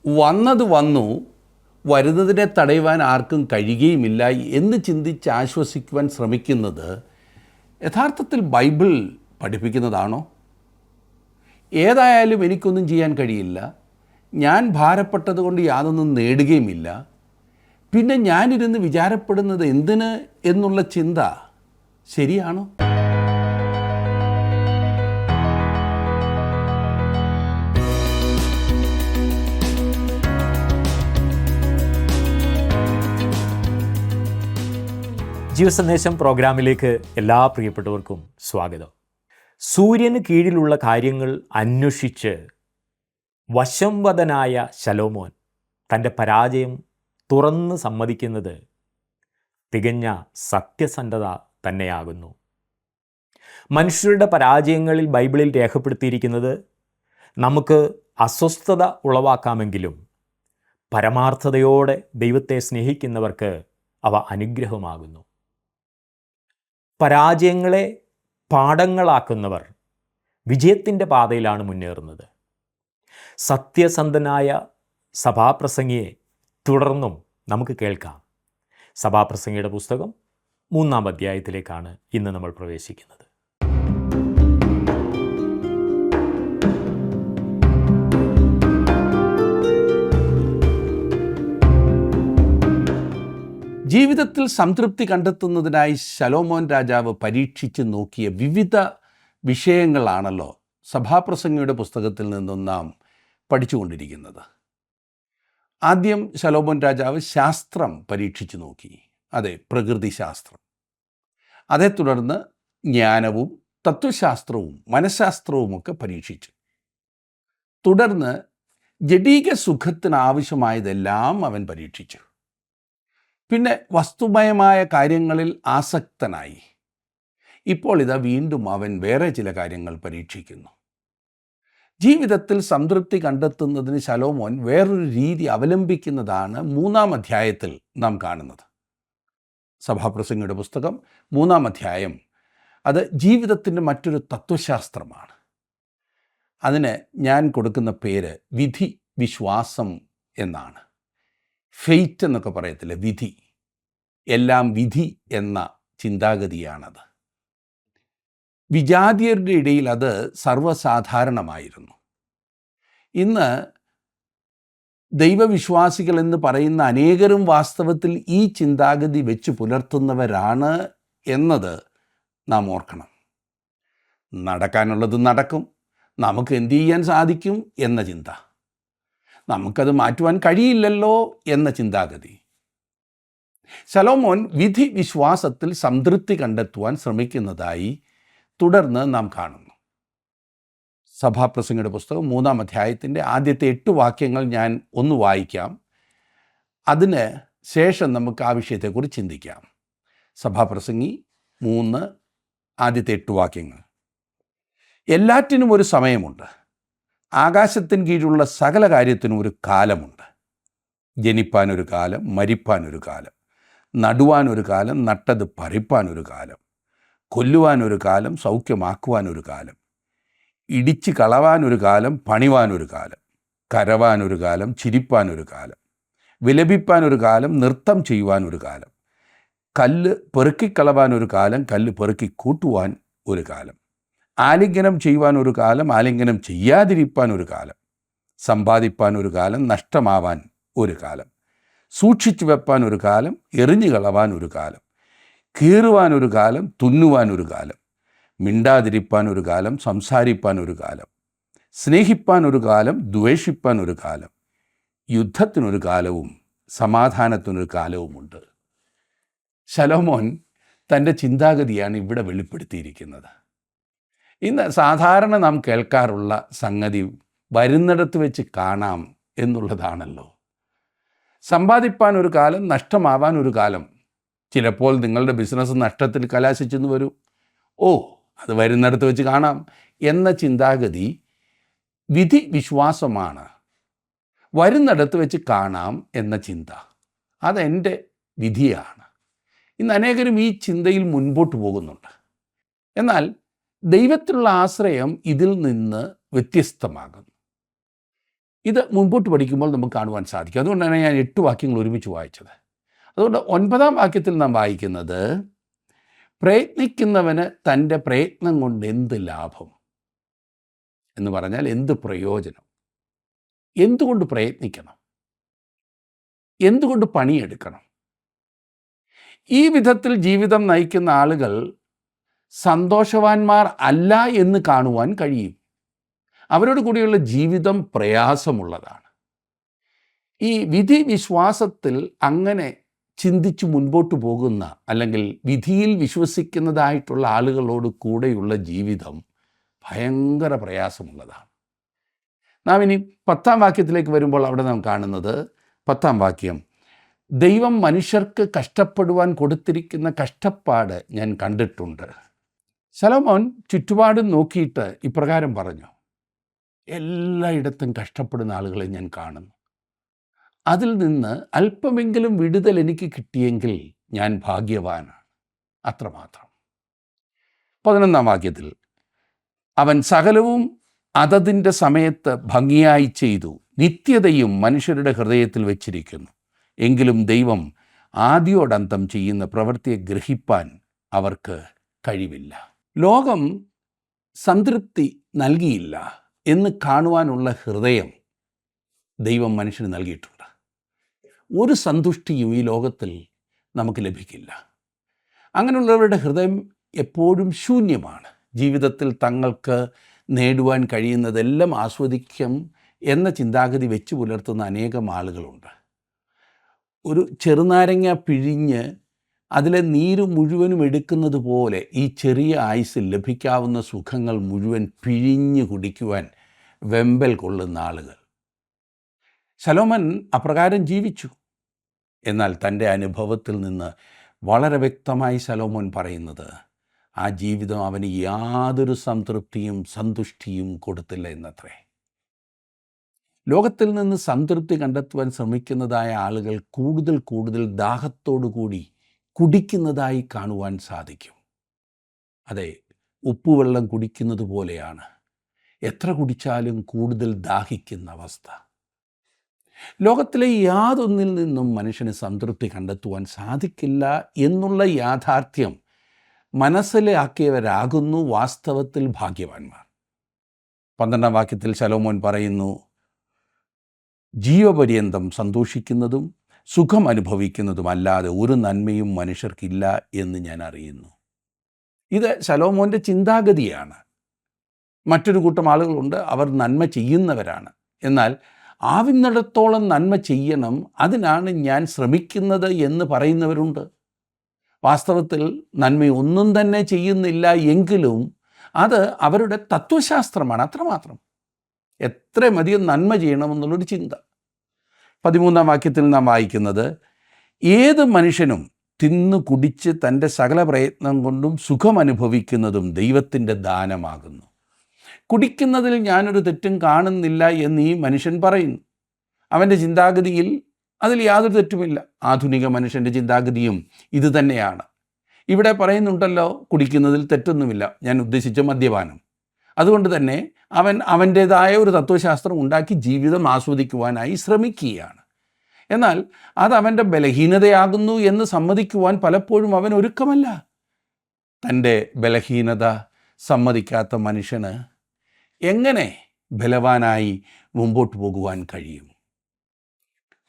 വന്നത് വന്നു, വരുന്നതിനെ തടയുവാൻ ആർക്കും കഴിയുകയുമില്ല എന്ന് ചിന്തിച്ച് ആശ്വസിക്കുവാൻ ശ്രമിക്കുന്നത് യഥാർത്ഥത്തിൽ ബൈബിൾ പഠിപ്പിക്കുന്നതാണോ? ഏതായാലും എനിക്കൊന്നും ചെയ്യാൻ കഴിയില്ല, ഞാൻ ഭാരപ്പെട്ടതുകൊണ്ട് യാതൊന്നും നേടുകയുമില്ല, പിന്നെ ഞാനിരുന്ന് വിചാരപ്പെടുന്നത് എന്തിന് എന്നുള്ള ചിന്ത ശരിയാണോ? ജീവസന്ദേശം പ്രോഗ്രാമിലേക്ക് എല്ലാ പ്രിയപ്പെട്ടവർക്കും സ്വാഗതം. സൂര്യന് കീഴിലുള്ള കാര്യങ്ങൾ അന്വേഷിച്ച് വശംവദനായ ശലോമോൻ തൻ്റെ പരാജയം തുറന്ന് സമ്മതിക്കുന്നത് തികഞ്ഞ സത്യസന്ധത തന്നെയാകുന്നു. മനുഷ്യരുടെ പരാജയങ്ങളിൽ ബൈബിളിൽ രേഖപ്പെടുത്തിയിരിക്കുന്നത് നമുക്ക് അസ്വസ്ഥത ഉളവാക്കാമെങ്കിലും പരമാർത്ഥതയോടെ ദൈവത്തെ സ്നേഹിക്കുന്നവർക്ക് അവ അനുഗ്രഹമാകുന്നു. പരാജയങ്ങളെ പാഠങ്ങളാക്കുന്നവർ വിജയത്തിൻ്റെ പാതയിലാണ് മുന്നേറുന്നത്. സത്യസന്ധനായ സഭാപ്രസംഗിയെ തുടർന്നും നമുക്ക് കേൾക്കാം. സഭാപ്രസംഗിയുടെ പുസ്തകം 3-ാം അധ്യായത്തിലേക്കാണ് ഇന്ന് നമ്മൾ പ്രവേശിക്കുന്നത്. ജീവിതത്തിൽ സംതൃപ്തി കണ്ടെത്തുന്നതിനായി ശലോമോൻ രാജാവ് പരീക്ഷിച്ച് നോക്കിയ വിവിധ വിഷയങ്ങളാണല്ലോ സഭാപ്രസംഗിയുടെ പുസ്തകത്തിൽ നിന്നും നാം പഠിച്ചുകൊണ്ടിരിക്കുന്നത്. ആദ്യം ശലോമോൻ രാജാവ് ശാസ്ത്രം പരീക്ഷിച്ച് നോക്കി, അതെ, പ്രകൃതി ശാസ്ത്രം. അതേ തുടർന്ന് ജ്ഞാനവും തത്വശാസ്ത്രവും മനഃശാസ്ത്രവുമൊക്കെ പരീക്ഷിച്ചു. തുടർന്ന് ജഡീക സുഖത്തിന് ആവശ്യമായതെല്ലാം അവൻ പരീക്ഷിച്ചു. പിന്നെ വസ്തുമയമായ കാര്യങ്ങളിൽ ആസക്തനായി. ഇപ്പോൾ ഇതാ വീണ്ടും അവൻ വേറെ ചില കാര്യങ്ങൾ പരീക്ഷിക്കുന്നു. ജീവിതത്തിൽ സംതൃപ്തി കണ്ടെത്തുന്നതിന് ശലോമോൻ വേറൊരു രീതി അവലംബിക്കുന്നതാണ് 3-ാം അധ്യായത്തിൽ നാം കാണുന്നത്. സഭാപ്രസംഗിയുടെ പുസ്തകം 3-ാം അധ്യായം അത് ജീവിതത്തിൻ്റെ മറ്റൊരു തത്വശാസ്ത്രമാണ്. അതിന് ഞാൻ കൊടുക്കുന്ന പേര് വിധി വിശ്വാസം എന്നാണ്. ഫെയ്റ്റ് എന്നൊക്കെ പറയത്തില്ല, വിധി. എല്ലാം വിധി എന്ന ചിന്താഗതിയാണത്. വിജാതീയരുടെ ഇടയിൽ അത് സർവ്വസാധാരണമായിരുന്നു. ഇന്ന് ദൈവവിശ്വാസികൾ എന്ന് പറയുന്ന അനേകരും വാസ്തവത്തിൽ ഈ ചിന്താഗതി വെച്ച് പുലർത്തുന്നവരാണ് എന്നത് നാം ഓർക്കണം. നടക്കാനുള്ളത് നടക്കും, നമുക്ക് എന്ത് ചെയ്യാൻ സാധിക്കും എന്ന ചിന്ത, നമുക്കത് മാറ്റുവാൻ കഴിയില്ലല്ലോ എന്ന ചിന്താഗതി. ശലോമോൻ വിധി വിശ്വാസത്തിൽ സംതൃപ്തി കണ്ടെത്തുവാൻ ശ്രമിക്കുന്നതായി തുടർന്ന് നാം കാണുന്നു. സഭാപ്രസംഗിയുടെ പുസ്തകം 3-ാം അധ്യായത്തിൻ്റെ ആദ്യത്തെ 8 വാക്യങ്ങൾ ഞാൻ ഒന്ന് വായിക്കാം. അതിന് ശേഷം നമുക്ക് ആ വിഷയത്തെക്കുറിച്ച് ചിന്തിക്കാം. സഭാപ്രസംഗി 3 ആദ്യത്തെ 8 വാക്യങ്ങൾ. എല്ലാറ്റിനും ഒരു സമയമുണ്ട്, ആകാശത്തിന് കീഴിലുള്ള സകല കാര്യത്തിനും ഒരു കാലമുണ്ട്. ജനിപ്പാനൊരു കാലം, മരിപ്പാനൊരു കാലം, നടുവാനൊരു കാലം, നട്ടത് പറിപ്പാനൊരു കാലം, കൊല്ലുവാനൊരു കാലം, സൗഖ്യമാക്കുവാനൊരു കാലം, ഇടിച്ച് കളവാനൊരു കാലം, പണിവാനൊരു കാലം, കരവാനൊരു കാലം, ചിരിപ്പാനൊരു കാലം, വിലപിപ്പാനൊരു കാലം, നൃത്തം ചെയ്യുവാനൊരു കാലം, കല്ല് പെറുക്കിക്കളവാനൊരു കാലം, കല്ല് പെറുക്കി കൂട്ടുവാൻ ഒരു കാലം, ആലിംഗനം ചെയ്യുവാൻ ഒരു കാലം, ആലിംഗനം ചെയ്യാതിരിപ്പാൻ ഒരു കാലം, സമ്പാദിപ്പാൻ ഒരു കാലം, നഷ്ടമാവാൻ ഒരു കാലം, സൂക്ഷിച്ചു വെപ്പാൻ ഒരു കാലം, എറിഞ്ഞു കളവാൻ ഒരു കാലം, കീറുവാൻ ഒരു കാലം, തുന്നുവാൻ ഒരു കാലം, മിണ്ടാതിരിപ്പാൻ ഒരു കാലം, സംസാരിപ്പാൻ ഒരു കാലം, സ്നേഹിപ്പാൻ ഒരു കാലം, ദ്വേഷിപ്പാൻ ഒരു കാലം, യുദ്ധത്തിനൊരു കാലവും സമാധാനത്തിനൊരു കാലവുമുണ്ട്. ശലോമോൻ തൻ്റെ ചിന്താഗതിയാണ് ഇവിടെ വെളിപ്പെടുത്തിയിരിക്കുന്നത്. ഇന്ന് സാധാരണ നാം കേൾക്കാറുള്ള സംഗതി വരുന്നിടത്ത് വെച്ച് കാണാം എന്നുള്ളതാണല്ലോ. സമ്പാദിപ്പാൻ ഒരു കാലം, നഷ്ടമാവാൻ ഒരു കാലം. ചിലപ്പോൾ നിങ്ങളുടെ ബിസിനസ് നഷ്ടത്തിൽ കലാശിച്ചെന്ന് വരൂ. ഓ, അത് വരുന്നിടത്ത് വെച്ച് കാണാം എന്ന ചിന്താഗതി വിധി വിശ്വാസമാണ്. വരുന്നിടത്ത് വെച്ച് കാണാം എന്ന ചിന്ത അതെൻ്റെ വിധിയാണ്. ഇന്ന് അനേകരും ഈ ചിന്തയിൽ മുൻപോട്ട് പോകുന്നുണ്ട്. എന്നാൽ ദൈവത്തിലുള്ള ആശ്രയം ഇതിൽ നിന്ന് വ്യത്യസ്തമാകുന്നു. ഇത് മുൻപോട്ട് പഠിക്കുമ്പോൾ നമുക്ക് കാണുവാൻ സാധിക്കും. അതുകൊണ്ടാണ് ഞാൻ 8 വാക്യങ്ങൾ ഒരുമിച്ച് വായിച്ചത്. അതുകൊണ്ട് 9-ാം വാക്യത്തിൽ നാം വായിക്കുന്നത്, പ്രയത്നിക്കുന്നവന് തൻ്റെ പ്രയത്നം കൊണ്ട് എന്ത് ലാഭം എന്ന് പറഞ്ഞാൽ എന്ത് പ്രയോജനം. എന്തുകൊണ്ട് പ്രയത്നിക്കണം? എന്തുകൊണ്ട് പണിയെടുക്കണം? ഈ വിധത്തിൽ ജീവിതം നയിക്കുന്ന ആളുകൾ സന്തോഷവാന്മാർ അല്ല എന്ന് കാണുവാൻ കഴിയും. അവരോട് കൂടിയുള്ള ജീവിതം പ്രയാസമുള്ളതാണ്. ഈ വിധി വിശ്വാസത്തിൽ അങ്ങനെ ചിന്തിച്ച് മുൻപോട്ട് പോകുന്ന, അല്ലെങ്കിൽ വിധിയിൽ വിശ്വസിക്കുന്നതായിട്ടുള്ള ആളുകളോട് കൂടെയുള്ള ജീവിതം ഭയങ്കര പ്രയാസമുള്ളതാണ്. നാം ഇനി 10-ാം വാക്യത്തിലേക്ക് വരുമ്പോൾ അവിടെ നാം കാണുന്നത്, 10-ാം വാക്യം, ദൈവം മനുഷ്യർക്ക് കഷ്ടപ്പെടുവാൻ കൊടുത്തിരിക്കുന്ന കഷ്ടപ്പാട് ഞാൻ കണ്ടിട്ടുണ്ട്. ശലോമോൻ ചുറ്റുപാടും നോക്കിയിട്ട് ഇപ്രകാരം പറഞ്ഞു, എല്ലായിടത്തും കഷ്ടപ്പെടുന്ന ആളുകളെ ഞാൻ കാണുന്നു. അതിൽ നിന്ന് അല്പമെങ്കിലും വിടുതൽ എനിക്ക് കിട്ടിയെങ്കിൽ ഞാൻ ഭാഗ്യവാനാണ്. അത്രമാത്രം. 11-ാം വാക്യത്തിൽ, അവൻ സകലവും അതതിൻ്റെ സമയത്ത് ഭംഗിയായി ചെയ്തു, നിത്യതയും മനുഷ്യരുടെ ഹൃദയത്തിൽ വച്ചിരിക്കുന്നു. എങ്കിലും ദൈവം ആദിയോടന്തം ചെയ്യുന്ന പ്രവൃത്തിയെ ഗ്രഹിപ്പാൻ അവർക്ക് കഴിവില്ല. ലോകം സംതൃപ്തി നൽകിയില്ല എന്ന് കാണുവാനുള്ള ഹൃദയം ദൈവം മനുഷ്യന് നൽകിയിട്ടുണ്ട്. ഒരു സന്തുഷ്ടിയും ഈ ലോകത്തിൽ നമുക്ക് ലഭിക്കില്ല. അങ്ങനെയുള്ളവരുടെ ഹൃദയം എപ്പോഴും ശൂന്യമാണ്. ജീവിതത്തിൽ തങ്ങൾക്ക് നേടുവാൻ കഴിയുന്നതെല്ലാം ആസ്വദിക്കും എന്ന ചിന്താഗതി വെച്ച് പുലർത്തുന്ന അനേകം ആളുകളുണ്ട്. ഒരു ചെറുനാരങ്ങ പിഴിഞ്ഞ് അതിലെ നീര് മുഴുവനും എടുക്കുന്നത് പോലെ ഈ ചെറിയ ആയുസ്സിൽ ലഭിക്കാവുന്ന സുഖങ്ങൾ മുഴുവൻ പിഴിഞ്ഞ് കുടിക്കുവാൻ വെമ്പൽ കൊള്ളുന്ന ആളുകൾ. ശലോമൻ അപ്രകാരം ജീവിച്ചു. എന്നാൽ തൻ്റെ അനുഭവത്തിൽ നിന്ന് വളരെ വ്യക്തമായി ശലോമോൻ പറയുന്നത്, ആ ജീവിതം അവന് യാതൊരു സംതൃപ്തിയും സന്തുഷ്ടിയും കൊടുത്തില്ല എന്നത്രേ. ലോകത്തിൽ നിന്ന് സംതൃപ്തി കണ്ടെത്തുവാൻ ശ്രമിക്കുന്നതായ ആളുകൾ കൂടുതൽ കൂടുതൽ ദാഹത്തോടു കൂടി കുടിക്കുന്നതായി കാണുവാൻ സാധിക്കും. അതെ, ഉപ്പുവെള്ളം കുടിക്കുന്നത് പോലെയാണ്. എത്ര കുടിച്ചാലും കൂടുതൽ ദാഹിക്കുന്ന അവസ്ഥ. ലോകത്തിലെ യാതൊന്നിൽ നിന്നും മനുഷ്യന് സംതൃപ്തി കണ്ടെത്തുവാൻ സാധിക്കില്ല എന്നുള്ള യാഥാർത്ഥ്യം മനസ്സിലാക്കിയവരാകുന്നു വാസ്തവത്തിൽ ഭാഗ്യവാന്മാർ. 12-ാം വാക്യത്തിൽ ശലോമോൻ പറയുന്നു, ജീവപര്യന്തം സന്തോഷിക്കുന്നതും സുഖം അനുഭവിക്കുന്നതും അല്ലാതെ ഒരു നന്മയും മനുഷ്യർക്കില്ല എന്ന് ഞാൻ അറിയുന്നു. ഇത് ശലോമോൻ്റെ ചിന്താഗതിയാണ്. മറ്റൊരു കൂട്ടം ആളുകളുണ്ട്, അവർ നന്മ ചെയ്യുന്നവരാണ്. എന്നാൽ ആവുന്നിടത്തോളം നന്മ ചെയ്യണം, അതിനാണ് ഞാൻ ശ്രമിക്കുന്നത് എന്ന് പറയുന്നവരുണ്ട്. വാസ്തവത്തിൽ നന്മയൊന്നും തന്നെ ചെയ്യുന്നില്ല എങ്കിലും അത് അവരുടെ തത്വശാസ്ത്രമാണ്, അത്രമാത്രം. എത്രയധികം നന്മ ചെയ്യണമെന്നുള്ളൊരു ചിന്ത. 13-ാം വാക്യത്തിൽ നാം വായിക്കുന്നത്, ഏത് മനുഷ്യനും തിന്നു കുടിച്ച് തൻ്റെ സകല പ്രയത്നം കൊണ്ടും സുഖം അനുഭവിക്കുന്നതും ദൈവത്തിൻ്റെ ദാനമാകുന്നു. കുടിക്കുന്നതിൽ ഞാനൊരു തെറ്റും കാണുന്നില്ല എന്ന് ഈ മനുഷ്യൻ പറയുന്നു. അവൻ്റെ ചിന്താഗതിയിൽ അതിൽ യാതൊരു തെറ്റുമില്ല. ആധുനിക മനുഷ്യൻ്റെ ചിന്താഗതിയും ഇത് തന്നെയാണ്. ഇവിടെ പറയുന്നുണ്ടല്ലോ, കുടിക്കുന്നതിൽ തെറ്റൊന്നുമില്ല. ഞാൻ ഉദ്ദേശിച്ച മദ്യപാനം. അതുകൊണ്ട് തന്നെ അവൻ അവൻ്റേതായ ഒരു തത്വശാസ്ത്രം ഉണ്ടാക്കി ജീവിതം ആസ്വദിക്കുവാനായി ശ്രമിക്കുകയാണ്. എന്നാൽ അത് അവൻ്റെ ബലഹീനതയാകുന്നു എന്ന് സമ്മതിക്കുവാൻ പലപ്പോഴും അവൻ ഒരുക്കമല്ല. തൻ്റെ ബലഹീനത സമ്മതിക്കാത്ത മനുഷ്യന് എങ്ങനെ ബലവാനായി മുമ്പോട്ട് പോകുവാൻ കഴിയും?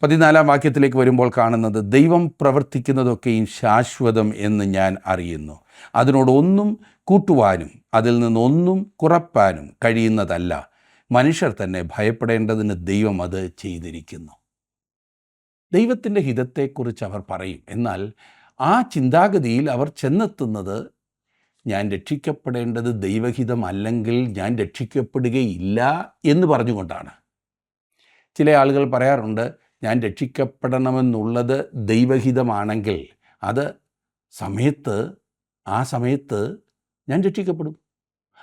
14-ാം വാക്യത്തിലേക്ക് വരുമ്പോൾ കാണുന്നത്, ദൈവം പ്രവർത്തിക്കുന്നതൊക്കെയും ശാശ്വതം എന്ന് ഞാൻ അറിയുന്നു. അതിനോടൊന്നും കൂട്ടുവാനും അതിൽ നിന്നൊന്നും കുറപ്പാനും കഴിയുന്നതല്ല. മനുഷ്യർ തന്നെ ഭയപ്പെടേണ്ടതിന് ദൈവം അത് ചെയ്തിരിക്കുന്നു. ദൈവത്തിൻ്റെ ഹിതത്തെക്കുറിച്ച് അവർ പറയും. എന്നാൽ ആ ചിന്താഗതിയിൽ അവർ ചെന്നെത്തുന്നത്, ഞാൻ രക്ഷിക്കപ്പെടേണ്ടത് ദൈവഹിതം അല്ലെങ്കിൽ ഞാൻ രക്ഷിക്കപ്പെടുകയില്ല എന്ന് പറഞ്ഞുകൊണ്ടാണ്. ചില ആളുകൾ പറയാറുണ്ട്, ഞാൻ രക്ഷിക്കപ്പെടണമെന്നുള്ളത് ദൈവഹിതമാണെങ്കിൽ അത് ആ സമയത്ത് ഞാൻ രക്ഷിക്കപ്പെടും.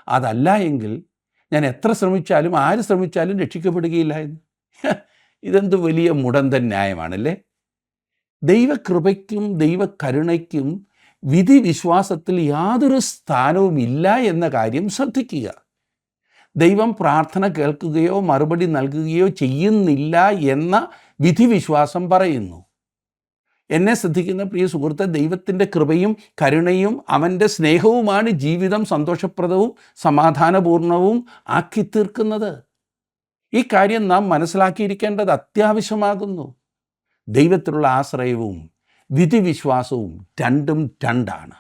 അതല്ല എങ്കിൽ ഞാൻ എത്ര ശ്രമിച്ചാലും ആര് ശ്രമിച്ചാലും രക്ഷിക്കപ്പെടുകയില്ല എന്ന്. ഇതെന്ത് വലിയ മുടന്തൻ ന്യായമാണല്ലേ? ദൈവകൃപയ്ക്കും ദൈവകരുണയ്ക്കും വിധി വിശ്വാസത്തിൽ യാതൊരു സ്ഥാനവുമില്ല എന്ന കാര്യം ശ്രദ്ധിക്കുക. ദൈവം പ്രാർത്ഥന കേൾക്കുകയോ മറുപടി നൽകുകയോ ചെയ്യുന്നില്ല എന്ന വിധിവിശ്വാസം പറയുന്നു. എന്നെ ശ്രദ്ധിക്കുന്ന പ്രിയ സുഹൃത്തെ, ദൈവത്തിൻ്റെ കൃപയും കരുണയും അവൻ്റെ സ്നേഹവുമാണ് ജീവിതം സന്തോഷപ്രദവും സമാധാനപൂർണവും ആക്കി തീർക്കുന്നത്. ഈ കാര്യം നാം മനസ്സിലാക്കിയിരിക്കേണ്ടത് അത്യാവശ്യമാകുന്നു. ദൈവത്തിലുള്ള ആശ്രയവും വിധിവിശ്വാസവും രണ്ടാണ്.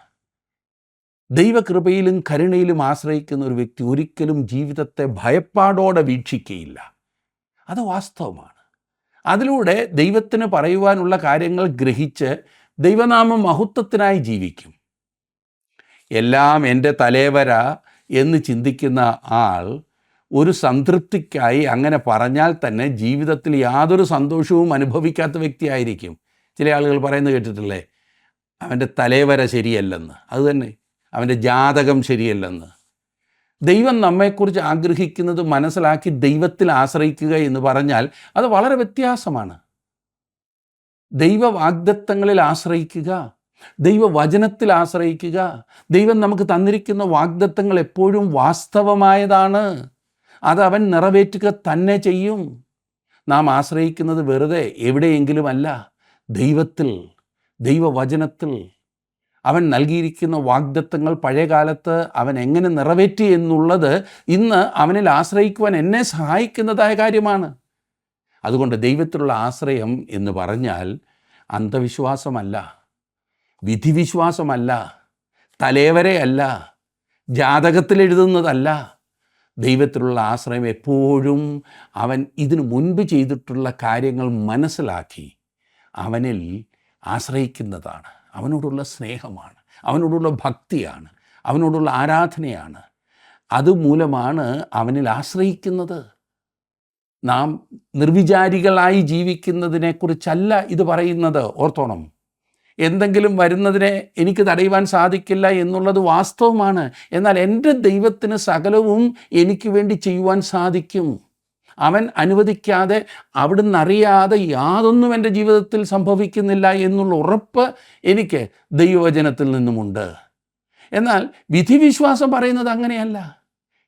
ദൈവകൃപയിലും കരുണയിലും ആശ്രയിക്കുന്ന ഒരു വ്യക്തി ഒരിക്കലും ജീവിതത്തെ ഭയപ്പാടോടെ വീക്ഷിക്കുകയില്ല. അത് വാസ്തവമാണ്. അതിലൂടെ ദൈവത്തിന് പറയുവാനുള്ള കാര്യങ്ങൾ ഗ്രഹിച്ച് ദൈവനാമ മഹത്വത്തിനായി ജീവിക്കും. എല്ലാം എൻ്റെ തലേവര എന്ന് ചിന്തിക്കുന്ന ആൾ ഒരു സംതൃപ്തിക്കായി അങ്ങനെ പറഞ്ഞാൽ തന്നെ ജീവിതത്തിൽ യാതൊരു സന്തോഷവും അനുഭവിക്കാത്ത വ്യക്തിയായിരിക്കും. ചില ആളുകൾ പറയുന്നത് കേട്ടിട്ടില്ലേ, അവൻ്റെ തലേവര ശരിയല്ലെന്ന്. അതുതന്നെ, അവൻ്റെ ജാതകം ശരിയല്ലെന്ന്. ദൈവം നമ്മെക്കുറിച്ച് ആഗ്രഹിക്കുന്നത് മനസ്സിലാക്കി ദൈവത്തിൽ ആശ്രയിക്കുക എന്ന് പറഞ്ഞാൽ അത് വളരെ വ്യത്യാസമാണ്. ദൈവവാഗ്ദത്തങ്ങളിൽ ആശ്രയിക്കുക, ദൈവവചനത്തിൽ ആശ്രയിക്കുക. ദൈവം നമുക്ക് തന്നിരിക്കുന്ന വാഗ്ദത്തങ്ങൾ എപ്പോഴും വാസ്തവമായതാണ്. അത് അവൻ നിറവേറ്റുക തന്നെ ചെയ്യും. നാം ആശ്രയിക്കുന്നത് വെറുതെ എവിടെയെങ്കിലുമല്ല, ദൈവത്തിൽ, ദൈവവചനത്തിൽ. അവൻ നൽകിയിരിക്കുന്ന വാഗ്ദത്തങ്ങൾ പഴയകാലത്ത് അവൻ എങ്ങനെ നിറവേറ്റി എന്നുള്ളത് ഇന്ന് അവനിൽ ആശ്രയിക്കുവാൻ എന്നെ സഹായിക്കുന്നതായ കാര്യമാണ്. അതുകൊണ്ട് ദൈവത്തിലുള്ള ആശ്രയം എന്ന് പറഞ്ഞാൽ അന്ധവിശ്വാസമല്ല, വിധിവിശ്വാസമല്ല, തലേവരെയല്ല, ജാതകത്തിലെഴുതുന്നതല്ല. ദൈവത്തിലുള്ള ആശ്രയം എപ്പോഴും അവൻ ഇതിനു മുൻപ് ചെയ്തിട്ടുള്ള കാര്യങ്ങൾ മനസ്സിലാക്കി അവനിൽ ആശ്രയിക്കുന്നതാണ്. അവനോടുള്ള സ്നേഹമാണ്, അവനോടുള്ള ഭക്തിയാണ്, അവനോടുള്ള ആരാധനയാണ്. അതുമൂലമാണ് അവനിൽ ആശ്രയിക്കുന്നത്. നാം നിർവിചാരികളായി ജീവിക്കുന്നതിനെക്കുറിച്ചല്ല ഇത് പറയുന്നത്, ഓർത്തോണം. എന്തെങ്കിലും വരുന്നതിനെ എനിക്ക് തടയുവാൻ സാധിക്കില്ല എന്നുള്ളത് വാസ്തവമാണ്. എന്നാൽ എൻ്റെ ദൈവത്തിന് സകലവും എനിക്ക് വേണ്ടി ചെയ്യുവാൻ സാധിക്കും. അവൻ അനുവദിക്കാതെ, അവിടുന്ന് അറിയാതെ യാതൊന്നും എൻ്റെ ജീവിതത്തിൽ സംഭവിക്കുന്നില്ല എന്നുള്ള ഉറപ്പ് എനിക്ക് ദൈവവചനത്തിൽ നിന്നുമുണ്ട്. എന്നാൽ വിധിവിശ്വാസം പറയുന്നത് അങ്ങനെയല്ല.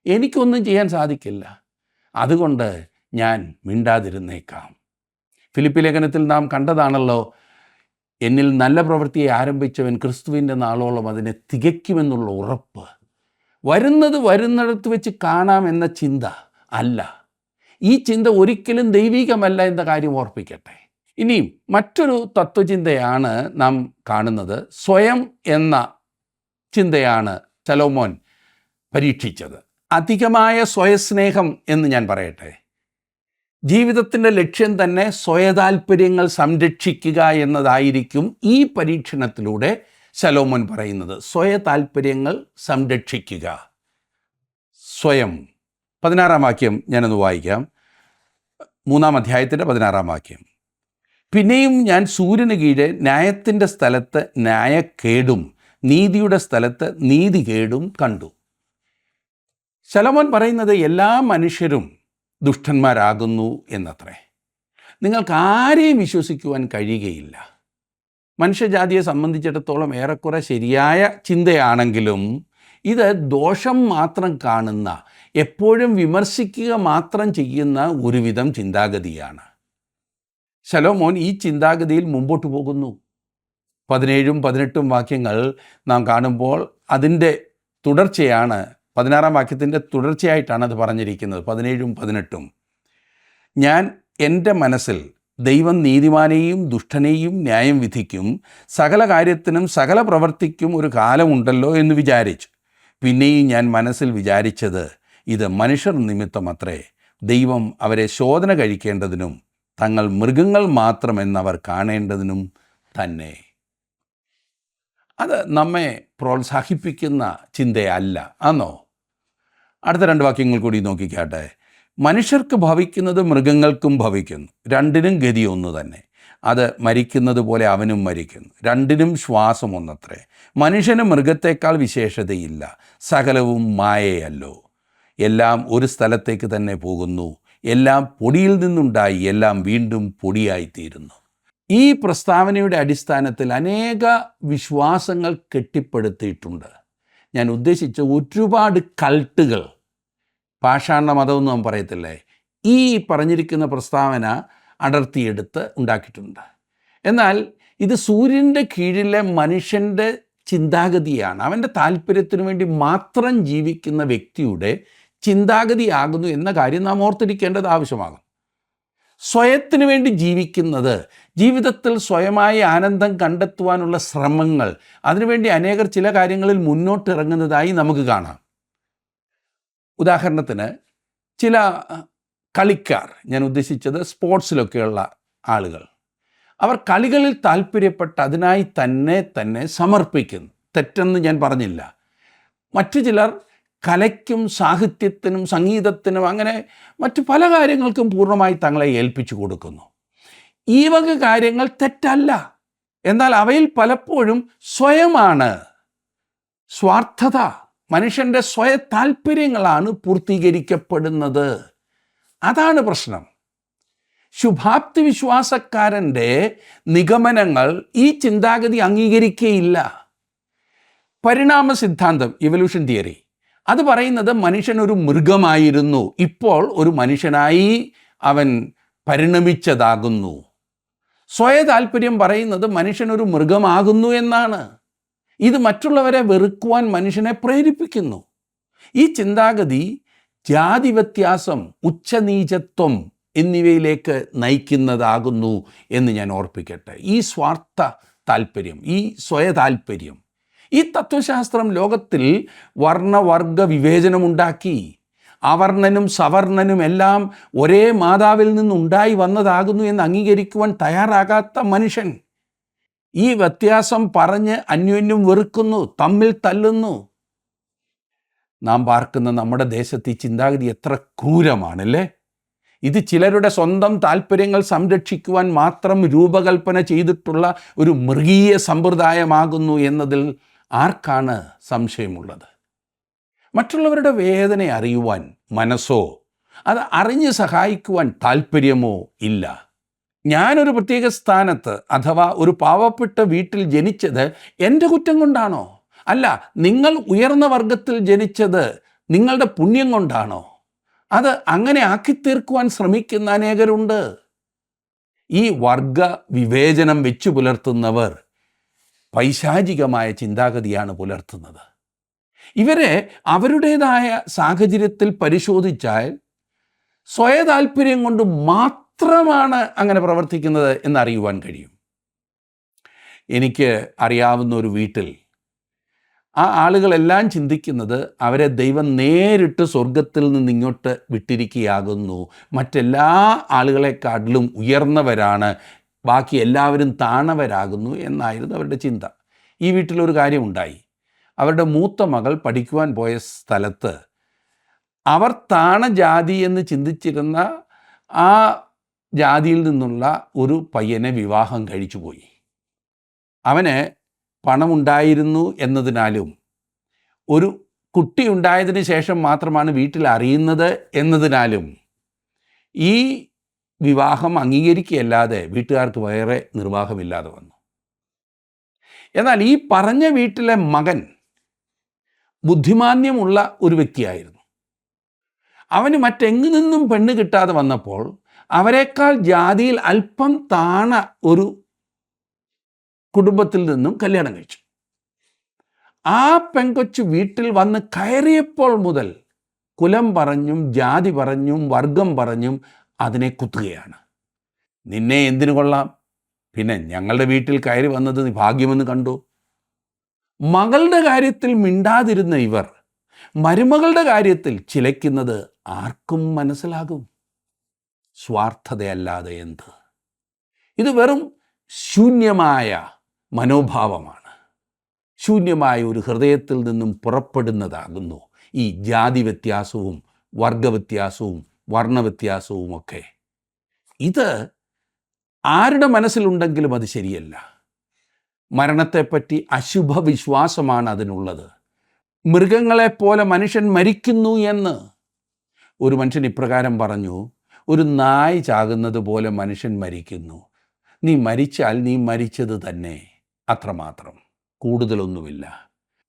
എനിക്കൊന്നും ചെയ്യാൻ സാധിക്കില്ല, അതുകൊണ്ട് ഞാൻ മിണ്ടാതിരുന്നേക്കാം. ഫിലിപ്പി ലേഖനത്തിൽ നാം കണ്ടതാണല്ലോ, എന്നിൽ നല്ല പ്രവൃത്തിയെ ആരംഭിച്ചവൻ ക്രിസ്തുവിൻ്റെ നാളോളം അതിനെ തികയ്ക്കുമെന്നുള്ള ഉറപ്പ്. വരുന്നിടത്ത് വെച്ച് കാണാം എന്ന ചിന്ത അല്ല. ഈ ചിന്ത ഒരിക്കലും ദൈവികമല്ല എന്ന കാര്യം ഓർപ്പിക്കട്ടെ. ഇനിയും മറ്റൊരു തത്വചിന്തയാണ് നാം കാണുന്നത്. സ്വയം എന്ന ചിന്തയാണ് ശലോമോൻ പരീക്ഷിച്ചത്. അധികമായ സ്വയസ്നേഹം എന്ന് ഞാൻ പറയട്ടെ. ജീവിതത്തിൻ്റെ ലക്ഷ്യം തന്നെ സ്വയതാൽപര്യങ്ങൾ സംരക്ഷിക്കുക എന്നതായിരിക്കും ഈ പരീക്ഷണത്തിലൂടെ ശലോമോൻ പറയുന്നത്. സ്വയതാൽപര്യങ്ങൾ സംരക്ഷിക്കുക. സ്വയം. 16-ാം വാക്യം ഞാനൊന്ന് വായിക്കാം. 3-ാം അധ്യായത്തിൻ്റെ 16-ാം വാക്യം. പിന്നെയും ഞാൻ സൂര്യന് കീഴെ ന്യായത്തിൻ്റെ സ്ഥലത്ത് ന്യായക്കേടും നീതിയുടെ സ്ഥലത്ത് നീതികേടും കണ്ടു. ശലോമോൻ പറയുന്നത് എല്ലാ മനുഷ്യരും ദുഷ്ടന്മാരാകുന്നു എന്നത്രേ. നിങ്ങൾക്ക് ആരെയും വിശ്വസിക്കുവാൻ കഴിയുകയില്ല. മനുഷ്യജാതിയെ സംബന്ധിച്ചിടത്തോളം ഏറെക്കുറെ ശരിയായ ചിന്തയാണെങ്കിലും ഇത് ദോഷം മാത്രം കാണുന്ന, എപ്പോഴും വിമർശിക്കുക മാത്രം ചെയ്യുന്ന ഒരുവിധം ചിന്താഗതിയാണ്. ശലോമോൻ ഈ ചിന്താഗതിയിൽ മുമ്പോട്ട് പോകുന്നു. 17-ഉം 18-ഉം വാക്യങ്ങൾ നാം കാണുമ്പോൾ അതിൻ്റെ തുടർച്ചയാണ്. 16-ാം വാക്യത്തിൻ്റെ തുടർച്ചയായിട്ടാണ് അത് പറഞ്ഞിരിക്കുന്നത്. 17-ഉം 18-ഉം. ഞാൻ എൻ്റെ മനസ്സിൽ ദൈവം നീതിമാനെയും ദുഷ്ടനെയും ന്യായം വിധിക്കും, സകല കാര്യത്തിനും സകല പ്രവൃത്തിക്കും ഒരു കാലമുണ്ടല്ലോ എന്ന് വിചാരിച്ചു. പിന്നെയും ഞാൻ മനസ്സിൽ വിചാരിച്ചത്, ഇത് മനുഷ്യർ നിമിത്തമത്രേ, ദൈവം അവരെ ശോധന കഴിക്കേണ്ടതിനും തങ്ങൾ മൃഗങ്ങൾ മാത്രമെന്നവർ കാണേണ്ടതിനും തന്നെ. അത് നമ്മെ പ്രോത്സാഹിപ്പിക്കുന്ന ചിന്തയല്ല, ആണോ? അടുത്ത 2 വാക്യങ്ങൾ കൂടി നോക്കിക്കാട്ടെ. മനുഷ്യർക്ക് ഭവിക്കുന്നത് മൃഗങ്ങൾക്കും ഭവിക്കുന്നു, രണ്ടിനും ഗതി ഒന്ന് തന്നെ. അത് മരിക്കുന്നത് പോലെ അവനും മരിക്കുന്നു, രണ്ടിനും ശ്വാസം ഒന്നത്രേ. മനുഷ്യന് മൃഗത്തേക്കാൾ വിശേഷതയില്ല, സകലവും മായയല്ലോ. എല്ലാം ഒരു സ്ഥലത്തേക്ക് തന്നെ പോകുന്നു, എല്ലാം പൊടിയിൽ നിന്നുണ്ടായി, എല്ലാം വീണ്ടും പൊടിയായിത്തീരുന്നു. ഈ പ്രസ്താവനയുടെ അടിസ്ഥാനത്തിൽ അനേക വിശ്വാസങ്ങൾ കെട്ടിപ്പടുത്തിയിട്ടുണ്ട്. ഞാൻ ഉദ്ദേശിച്ച ഒരുപാട് കൾട്ടുകൾ പാഷാണ മതമെന്ന് നാം പറയത്തില്ലേ, ഈ പറഞ്ഞിരിക്കുന്ന പ്രസ്താവന അടർത്തിയെടുത്ത് ഉണ്ടാക്കിയിട്ടുണ്ട്. എന്നാൽ ഇത് സൂര്യൻ്റെ കീഴിലെ മനുഷ്യൻ്റെ ചിന്താഗതിയാണ്. അവൻ്റെ താല്പര്യത്തിനു വേണ്ടി മാത്രം ജീവിക്കുന്ന വ്യക്തിയുടെ ചിന്താഗതിയാകുന്നു എന്ന കാര്യം നാം ഓർത്തിരിക്കേണ്ടത് ആവശ്യമാകും. സ്വയത്തിനു വേണ്ടി ജീവിക്കുന്നത്, ജീവിതത്തിൽ സ്വയമായി ആനന്ദം കണ്ടെത്തുവാനുള്ള ശ്രമങ്ങൾ, അതിനുവേണ്ടി അനേകർ ചില കാര്യങ്ങളിൽ മുന്നോട്ടിറങ്ങുന്നതായി നമുക്ക് കാണാം. ഉദാഹരണത്തിന് ചില കളിക്കാർ, ഞാൻ ഉദ്ദേശിച്ചത് സ്പോർട്സിലൊക്കെയുള്ള ആളുകൾ, അവർ കളികളിൽ താല്പര്യപ്പെട്ട് അതിനായി തന്നെ സമർപ്പിക്കുന്നു. തെറ്റെന്ന് ഞാൻ പറഞ്ഞില്ല. മറ്റു ചിലർ കലയ്ക്കും സാഹിത്യത്തിനും സംഗീതത്തിനും അങ്ങനെ മറ്റു പല കാര്യങ്ങൾക്കും പൂർണ്ണമായി തങ്ങളെ ഏൽപ്പിച്ചു കൊടുക്കുന്നു. ഈ വക കാര്യങ്ങൾ തെറ്റല്ല. എന്നാൽ അവയിൽ പലപ്പോഴും സ്വയമാണ്, സ്വാർത്ഥത, മനുഷ്യൻ്റെ സ്വയ താല്പര്യങ്ങളാണ് പൂർത്തീകരിക്കപ്പെടുന്നത്. അതാണ് പ്രശ്നം. ശുഭാപ്തി വിശ്വാസക്കാരൻ്റെ നിഗമനങ്ങൾ ഈ ചിന്താഗതി അംഗീകരിക്കുകയില്ല. പരിണാമ സിദ്ധാന്തം, ഇവല്യൂഷൻ തിയറി, അത് പറയുന്നത് മനുഷ്യൻ ഒരു മൃഗമായിരുന്നു, ഇപ്പോൾ ഒരു മനുഷ്യനായി അവൻ പരിണമിച്ചതാകുന്നു. സ്വയ താല്പര്യം പറയുന്നത് മനുഷ്യൻ ഒരു മൃഗമാകുന്നു എന്നാണ്. ഇത് മറ്റുള്ളവരെ വെറുക്കുവാൻ മനുഷ്യനെ പ്രേരിപ്പിക്കുന്നു. ഈ ചിന്താഗതി ജാതി വ്യത്യാസം, ഉച്ചനീചത്വം എന്നിവയിലേക്ക് നയിക്കുന്നതാകുന്നു എന്ന് ഞാൻ ഓർപ്പിക്കട്ടെ. ഈ സ്വാർത്ഥ താല്പര്യം, ഈ സ്വയ താല്പര്യം, ഈ തത്വശാസ്ത്രം ലോകത്തിൽ വർണ്ണവർഗ വിവേചനമുണ്ടാക്കി. അവർണ്ണനും സവർണ്ണനും എല്ലാം ഒരേ മാതാവിൽ നിന്നുണ്ടായി വന്നതാകുന്നു എന്ന് അംഗീകരിക്കുവാൻ തയ്യാറാകാത്ത മനുഷ്യൻ ഈ വ്യത്യാസം പറഞ്ഞ് അന്യോന്യം വെറുക്കുന്നു, തമ്മിൽ തല്ലുന്നു. നാം പാർക്കുന്ന നമ്മുടെ ദേശത്ത് ഈ ചിന്താഗതി എത്ര ക്രൂരമാണല്ലേ. ഇത് ചിലരുടെ സ്വന്തം താല്പര്യങ്ങൾ സംരക്ഷിക്കുവാൻ മാത്രം രൂപകൽപ്പന ചെയ്തിട്ടുള്ള ഒരു മൃഗീയ സമ്പ്രദായമാകുന്നു എന്നതിൽ ആർക്കാണ് സംശയമുള്ളത്? മറ്റുള്ളവരുടെ വേദന അറിയുവാൻ മനസ്സോ അത് അറിഞ്ഞ് സഹായിക്കുവാൻ താല്പര്യമോ ഇല്ല. ഞാനൊരു പ്രത്യേക സ്ഥാനത്ത് അഥവാ ഒരു പാവപ്പെട്ട വീട്ടിൽ ജനിച്ചത് എൻ്റെ കുറ്റം കൊണ്ടാണോ? അല്ല, നിങ്ങൾ ഉയർന്ന വർഗത്തിൽ ജനിച്ചത് നിങ്ങളുടെ പുണ്യം കൊണ്ടാണോ? അത് അങ്ങനെ ആക്കിത്തീർക്കുവാൻ ശ്രമിക്കുന്ന അനേകരുണ്ട്. ഈ വർഗ വിവേചനം വെച്ചു പുലർത്തുന്നവർ പൈശാചികമായ ചിന്താഗതിയാണ് പുലർത്തുന്നത്. ഇവരെ അവരുടേതായ സാഹചര്യത്തിൽ പരിശോധിച്ചാൽ സ്വയ താല്പര്യം കൊണ്ട് മാത്രമാണ് അങ്ങനെ പ്രവർത്തിക്കുന്നത് എന്നറിയുവാൻ കഴിയും. എനിക്ക് അറിയാവുന്ന ഒരു വീട്ടിൽ ആ ആളുകളെല്ലാം ചിന്തിക്കുന്നത് അവരെ ദൈവം നേരിട്ട് സ്വർഗത്തിൽ നിന്ന് ഇങ്ങോട്ട് വിട്ടിരിക്കുകയാകുന്നു, മറ്റെല്ലാ ആളുകളെക്കാട്ടിലും ഉയർന്നവരാണ്, ബാക്കി എല്ലാവരും താണവരാകുന്നു എന്നായിരുന്നു അവരുടെ ചിന്ത. ഈ വീട്ടിലൊരു കാര്യമുണ്ടായി. അവരുടെ മൂത്ത മകൾ പഠിക്കുവാൻ പോയ സ്ഥലത്ത് അവർ താണ ജാതി എന്ന് ചിന്തിച്ചിരുന്ന ആ ജാതിയിൽ നിന്നുള്ള ഒരു പയ്യനെ വിവാഹം കഴിച്ചു പോയി. അവന് പണമുണ്ടായിരുന്നു എന്നതിനാലും ഒരു കുട്ടി ഉണ്ടായതിന് ശേഷം മാത്രമാണ് വീട്ടിൽ അറിയുന്നത് എന്നതിനാലും ഈ വിവാഹം അംഗീകരിക്കുകയല്ലാതെ വീട്ടുകാർക്ക് വേറെ നിർവാഹമില്ലാതെ വന്നു. എന്നാൽ ഈ പറഞ്ഞ വീട്ടിലെ മകൻ ബുദ്ധിമാന്യമുള്ള ഒരു വ്യക്തിയായിരുന്നു. അവന് മറ്റെങ്ങു നിന്നും പെണ്ണ് കിട്ടാതെ വന്നപ്പോൾ അവരെക്കാൾ ജാതിയിൽ അല്പം താണ ഒരു കുടുംബത്തിൽ നിന്നും കല്യാണം കഴിച്ചു. ആ പെങ്കൊച്ചു വീട്ടിൽ വന്ന് കയറിയപ്പോൾ മുതൽ കുലം പറഞ്ഞും ജാതി പറഞ്ഞും വർഗം പറഞ്ഞും അതിനെ കുത്തുകയാണ്. നിന്നെ എന്തിനു കൊള്ളാം, പിന്നെ ഞങ്ങളുടെ വീട്ടിൽ കയറി വന്നത് നീ ഭാഗ്യമെന്ന് കണ്ടു. മകളുടെ കാര്യത്തിൽ മിണ്ടാതിരുന്ന ഇവർ മരുമകളുടെ കാര്യത്തിൽ ചിലയ്ക്കുന്നത് ആർക്കും മനസ്സിലാകും. സ്വാർത്ഥതയല്ലാതെ എന്ത്? ഇത് വെറും ശൂന്യമായ മനോഭാവമാണ്. ശൂന്യമായ ഒരു ഹൃദയത്തിൽ നിന്നും പുറപ്പെടുന്നതാകുന്നു ഈ ജാതി വ്യത്യാസവും വർഗവ്യത്യാസവും വർണ്ണവ്യത്യാസവുമൊക്കെ. ഇത് ആരുടെ മനസ്സിലുണ്ടെങ്കിലും അത് ശരിയല്ല. മരണത്തെപ്പറ്റി അശുഭ വിശ്വാസമാണ് അതിനുള്ളത്. മൃഗങ്ങളെപ്പോലെ മനുഷ്യൻ മരിക്കുന്നു എന്ന് ഒരു മനുഷ്യൻ ഇപ്രകാരം പറഞ്ഞു: ഒരു നായ് ചാകുന്നത് പോലെ മനുഷ്യൻ മരിക്കുന്നു. നീ മരിച്ചാൽ നീ മരിച്ചത് തന്നെ, അത്രമാത്രം, കൂടുതലൊന്നുമില്ല.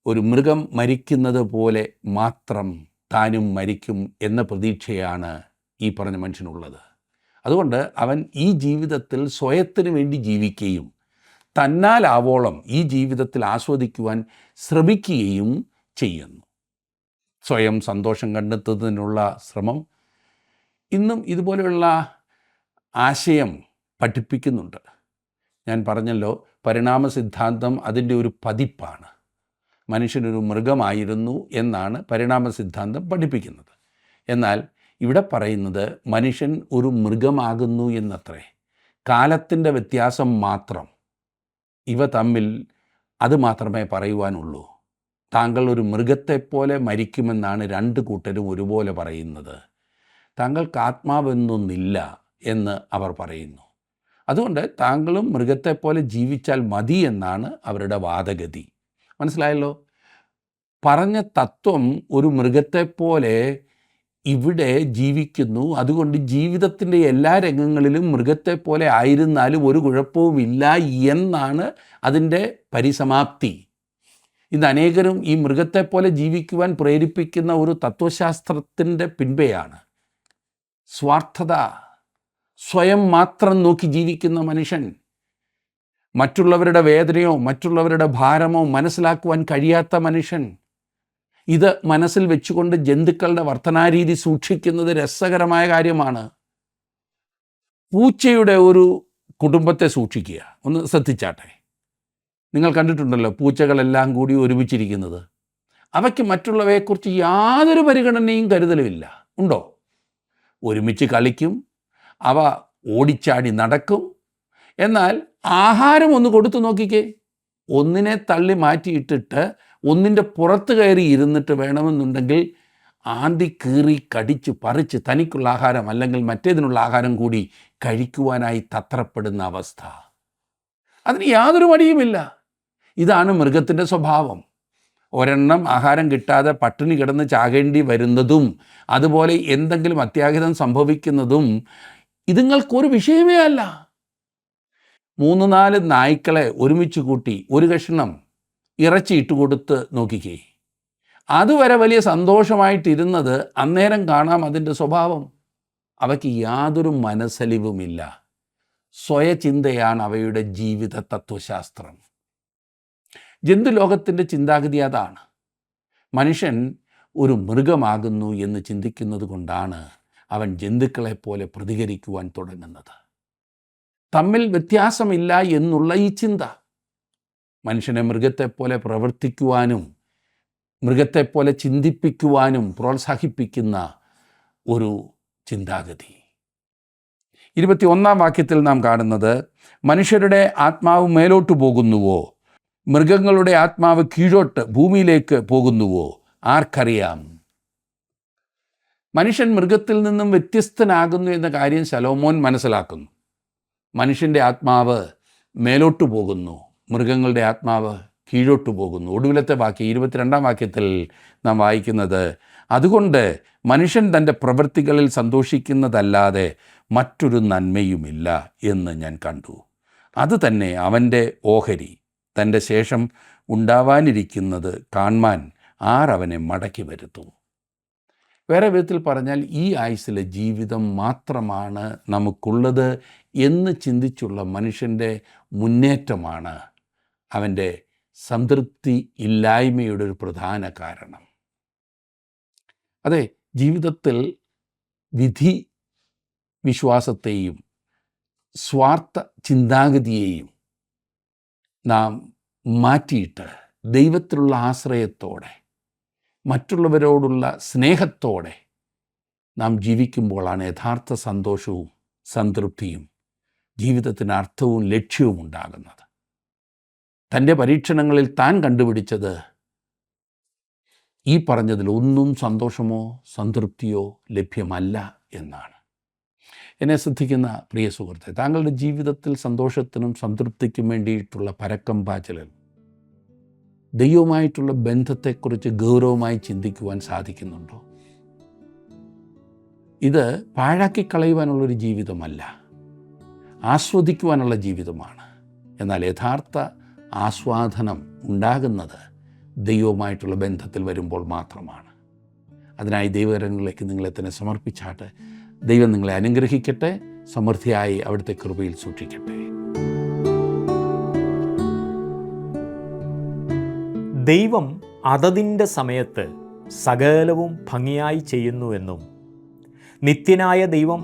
ഒരു മൃഗം മരിക്കുന്നത് പോലെ മാത്രം താനും മരിക്കും എന്ന പ്രതീക്ഷയാണ് ഈ പറഞ്ഞ മനുഷ്യനുള്ളത്. അതുകൊണ്ട് അവൻ ഈ ജീവിതത്തിൽ സ്വയത്തിന് വേണ്ടി ജീവിക്കുകയും തന്നാലാവോളം ഈ ജീവിതത്തിൽ ആസ്വദിക്കുവാൻ ശ്രമിക്കുകയും ചെയ്യുന്നു. സ്വയം സന്തോഷം കണ്ടെത്തുന്നതിനുള്ള ശ്രമം ഇന്നും ഇതുപോലെയുള്ള ആശയം പഠിപ്പിക്കുന്നുണ്ട്. ഞാൻ പറഞ്ഞല്ലോ, പരിണാമ സിദ്ധാന്തം അതിൻ്റെ ഒരു പതിപ്പാണ്. മനുഷ്യനൊരു മൃഗമായിരുന്നു എന്നാണ് പരിണാമ സിദ്ധാന്തം പഠിപ്പിക്കുന്നത്. എന്നാൽ ഇവിടെ പറയുന്നത് മനുഷ്യൻ ഒരു മൃഗമാകുന്നു എന്നത്രേ. കാലത്തിൻ്റെ വ്യത്യാസം മാത്രം ഇവ തമ്മിൽ അത് മാത്രമേ പറയുവാനുള്ളൂ. താങ്കൾ ഒരു മൃഗത്തെപ്പോലെ മരിക്കുമെന്നാണ് രണ്ട് കൂട്ടരും ഒരുപോലെ പറയുന്നത്. താങ്കൾക്ക് ആത്മാവെന്നൊന്നില്ല എന്ന് അവർ പറയുന്നു. അതുകൊണ്ട് താങ്കളും മൃഗത്തെപ്പോലെ ജീവിച്ചാൽ മതി എന്നാണ് അവരുടെ വാദഗതി. മനസ്സിലായല്ലോ? പറഞ്ഞ തത്വം ഒരു മൃഗത്തെപ്പോലെ ഇവിടെ ജീവിക്കുന്നു, അതുകൊണ്ട് ജീവിതത്തിൻ്റെ എല്ലാ രംഗങ്ങളിലും മൃഗത്തെപ്പോലെ ആയിരുന്നാലും ഒരു കുഴപ്പവുമില്ല എന്നാണ് അതിൻ്റെ പരിസമാപ്തി. ഇന്ന് അനേകരും ഈ മൃഗത്തെപ്പോലെ ജീവിക്കുവാൻ പ്രേരിപ്പിക്കുന്ന ഒരു തത്വശാസ്ത്രത്തിൻ്റെ പിൻപെയാണ് സ്വാർത്ഥത. സ്വയം മാത്രം നോക്കി ജീവിക്കുന്ന മനുഷ്യൻ, മറ്റുള്ളവരുടെ വേദനയോ മറ്റുള്ളവരുടെ ഭാരമോ മനസ്സിലാക്കുവാൻ കഴിയാത്ത മനുഷ്യൻ. ഇത് മനസ്സിൽ വെച്ചുകൊണ്ട് ജന്തുക്കളുടെ വർത്തനാരീതി സൂക്ഷിക്കുന്നത് രസകരമായ കാര്യമാണ്. പൂച്ചയുടെ ഒരു കുടുംബത്തെ സൂക്ഷിക്കുക, ഒന്ന് ശ്രദ്ധിച്ചാട്ടെ. നിങ്ങൾ കണ്ടിട്ടുണ്ടല്ലോ പൂച്ചകളെല്ലാം കൂടി ഒരുമിച്ചിരിക്കുന്നത്. അവയ്ക്ക് മറ്റുള്ളവയെക്കുറിച്ച് യാതൊരു പരിഗണനയും കരുതലുമില്ല. ഉണ്ടോ? ഒരുമിച്ച് കളിക്കും, അവ ഓടിച്ചാടി നടക്കും. എന്നാൽ ആഹാരം ഒന്ന് കൊടുത്തു നോക്കിക്കേ. ഒന്നിനെ തള്ളി മാറ്റിയിട്ടിട്ട് ഒന്നിൻ്റെ പുറത്ത് കയറി ഇരുന്നിട്ട് വേണമെന്നുണ്ടെങ്കിൽ ആന്തി കീറി കടിച്ച് പറിച്ച് തനിക്കുള്ള ആഹാരം അല്ലെങ്കിൽ മറ്റേതിനുള്ള ആഹാരം കൂടി കഴിക്കുവാനായി തത്രപ്പെടുന്ന അവസ്ഥ. അതിന് യാതൊരു മടിയുമില്ല. ഇതാണ് മൃഗത്തിൻ്റെ സ്വഭാവം. ഒരെണ്ണം ആഹാരം കിട്ടാതെ പട്ടിണി കിടന്ന് ചാകേണ്ടി വരുന്നതും അതുപോലെ എന്തെങ്കിലും അത്യാഹിതം സംഭവിക്കുന്നതും ഇതുങ്ങൾക്കൊരു വിഷയമേ അല്ല. 3-4 നായ്ക്കളെ ഒരുമിച്ച് കൂട്ടി ഒരു കഷ്ണം ഇറച്ചി ഇട്ടുകൊടുത്ത് നോക്കിക്കേ. അതുവരെ വലിയ സന്തോഷമായിട്ടിരുന്നത് അന്നേരം കാണാം അതിൻ്റെ സ്വഭാവം. അവയ്ക്ക് യാതൊരു മനസ്സലിവുമില്ല. സ്വയചിന്തയാണ് അവയുടെ ജീവിത തത്വശാസ്ത്രം. ജന്തുലോകത്തിൻ്റെ ചിന്താഗതി അതാണ്. മനുഷ്യൻ ഒരു മൃഗമാകുന്നു എന്ന് ചിന്തിക്കുന്നത് കൊണ്ടാണ് അവൻ ജന്തുക്കളെപ്പോലെ പ്രതികരിക്കുവാൻ തുടങ്ങുന്നത്. തമ്മിൽ വ്യത്യാസമില്ല എന്നുള്ള ഈ ചിന്ത മനുഷ്യനെ മൃഗത്തെപ്പോലെ പ്രവർത്തിക്കുവാനും മൃഗത്തെപ്പോലെ ചിന്തിപ്പിക്കുവാനും പ്രോത്സാഹിപ്പിക്കുന്ന ഒരു ചിന്താഗതി. 21-ാം വാക്യത്തിൽ നാം കാണുന്നത്, മനുഷ്യരുടെ ആത്മാവ് മേലോട്ട് പോകുന്നുവോ, മൃഗങ്ങളുടെ ആത്മാവ് കീഴോട്ട് ഭൂമിയിലേക്ക് പോകുന്നുവോ, ആർക്കറിയാം? മനുഷ്യൻ മൃഗത്തിൽ നിന്നും വ്യത്യസ്തനാകുന്നു എന്ന കാര്യം ശലോമോൻ മനസ്സിലാക്കുന്നു. മനുഷ്യൻ്റെ ആത്മാവ് മേലോട്ട് പോകുന്നു, മൃഗങ്ങളുടെ ആത്മാവ് കീഴോട്ട് പോകുന്നു. ഒടുവിലത്തെ വാക്യം 22-ാം വാക്യത്തിൽ നാം വായിക്കുന്നത്, അതുകൊണ്ട് മനുഷ്യൻ തൻ്റെ പ്രവൃത്തികളിൽ സന്തോഷിക്കുന്നതല്ലാതെ മറ്റൊരു നന്മയുമില്ല എന്ന് ഞാൻ കണ്ടു. അതുതന്നെ അവൻ്റെ ഓഹരി. തൻ്റെ ശേഷം ഉണ്ടാവാനിരിക്കുന്നത് കാൺമാൻ ആരവനെ മടക്കി വരുത്തും. വേറെ വിധത്തിൽ പറഞ്ഞാൽ ഈ ആയുസ്സിലെ ജീവിതം മാത്രമാണ് നമുക്കുള്ളത് എന്ന് ചിന്തിച്ചുള്ള മനുഷ്യൻ്റെ മുന്നേറ്റമാണ് അവൻ്റെ സംതൃപ്തി ഇല്ലായ്മയുടെ ഒരു പ്രധാന കാരണം. അതെ, ജീവിതത്തിൽ വിധി വിശ്വാസത്തെയും സ്വാർത്ഥ ചിന്താഗതിയെയും നാം മാറ്റിയിട്ട് ദൈവത്തിലുള്ള ആശ്രയത്തോടെ മറ്റുള്ളവരോടുള്ള സ്നേഹത്തോടെ നാം ജീവിക്കുമ്പോഴാണ് യഥാർത്ഥ സന്തോഷവും സംതൃപ്തിയും ജീവിതത്തിന് അർത്ഥവും ലക്ഷ്യവും ഉണ്ടാകുന്നത്. തൻ്റെ പരീക്ഷണങ്ങളിൽ താൻ കണ്ടുപിടിച്ചത് ഈ പറഞ്ഞതിൽ ഒന്നും സന്തോഷമോ സംതൃപ്തിയോ ലഭ്യമല്ല എന്നാണ്. എന്നെ ശ്രദ്ധിക്കുന്ന പ്രിയ സുഹൃത്തെ, താങ്കളുടെ ജീവിതത്തിൽ സന്തോഷത്തിനും സംതൃപ്തിക്കും വേണ്ടിയിട്ടുള്ള പരക്കം പാച്ചിലിൽ ദൈവവുമായിട്ടുള്ള ബന്ധത്തെക്കുറിച്ച് ഗൗരവമായി ചിന്തിക്കുവാൻ സാധിക്കുന്നുണ്ടോ? ഇത് പാഴാക്കിക്കളയുവാനുള്ളൊരു ജീവിതമല്ല, ആസ്വദിക്കുവാനുള്ള ജീവിതമാണ്. എന്നാൽ യഥാർത്ഥ ആസ്വാദനം ഉണ്ടാകുന്നത് ദൈവവുമായിട്ടുള്ള ബന്ധത്തിൽ വരുമ്പോൾ മാത്രമാണ്. അതിനായി ദൈവകരങ്ങളിലേക്ക് നിങ്ങളെ തന്നെ സമർപ്പിച്ചാട്ട്. ദൈവം നിങ്ങളെ അനുഗ്രഹിക്കട്ടെ, സമൃദ്ധിയായി അവിടുത്തെ കൃപയിൽ സൂക്ഷിക്കട്ടെ. ദൈവം അതതിൻ്റെ സമയത്ത് സകലവും ഭംഗിയായി ചെയ്യുന്നുവെന്നും നിത്യനായ ദൈവം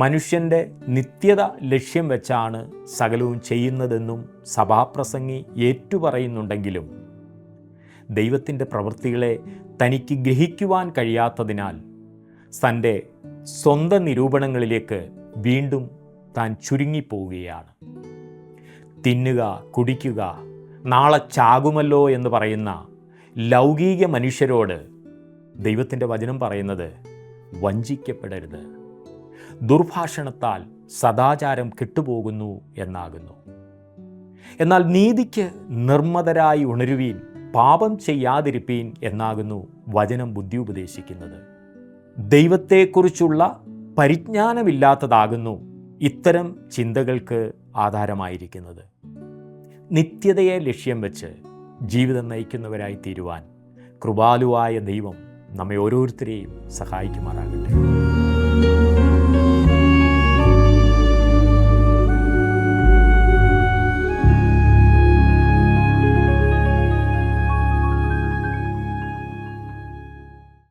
മനുഷ്യൻ്റെ നിത്യത ലക്ഷ്യം വെച്ചാണ് സകലവും ചെയ്യുന്നതെന്നും സഭാപ്രസംഗി ഏറ്റുപറയുന്നുണ്ടെങ്കിലും ദൈവത്തിൻ്റെ പ്രവൃത്തികളെ തനിക്ക് ഗ്രഹിക്കുവാൻ കഴിയാത്തതിനാൽ തൻ്റെ സ്വന്തം നിരൂപണങ്ങളിലേക്ക് വീണ്ടും താൻ ചുരുങ്ങിപ്പോവുകയാണ്. തിന്നുക, കുടിക്കുക, നാളെ ചാകുമല്ലോ എന്ന് പറയുന്ന ലൗകിക മനുഷ്യരോട് ദൈവത്തിൻ്റെ വചനം പറയുന്നത് വഞ്ചിക്കപ്പെടരുത്, ദുർഭാഷണത്താൽ സദാചാരം കെട്ടുപോകുന്നു എന്നാകുന്നു. എന്നാൽ നീതിക്ക് നിർമ്മതരായി ഉണരുവീൻ, പാപം ചെയ്യാതിരിപ്പീൻ എന്നാകുന്നു വചനം ബുദ്ധി ഉപദേശിക്കുന്നത്. ദൈവത്തെക്കുറിച്ചുള്ള പരിജ്ഞാനമില്ലാത്തതാകുന്നു ഇത്തരം ചിന്തകൾക്ക് ആധാരമായിരിക്കുന്നത്. നിത്യതയെ ലക്ഷ്യം വെച്ച് ജീവിതം നയിക്കുന്നവരായി തീരുവാൻ കൃപാലുവായ ദൈവം നമ്മെ ഓരോരുത്തരെയും സഹായിക്കുമാറാകട്ടെ.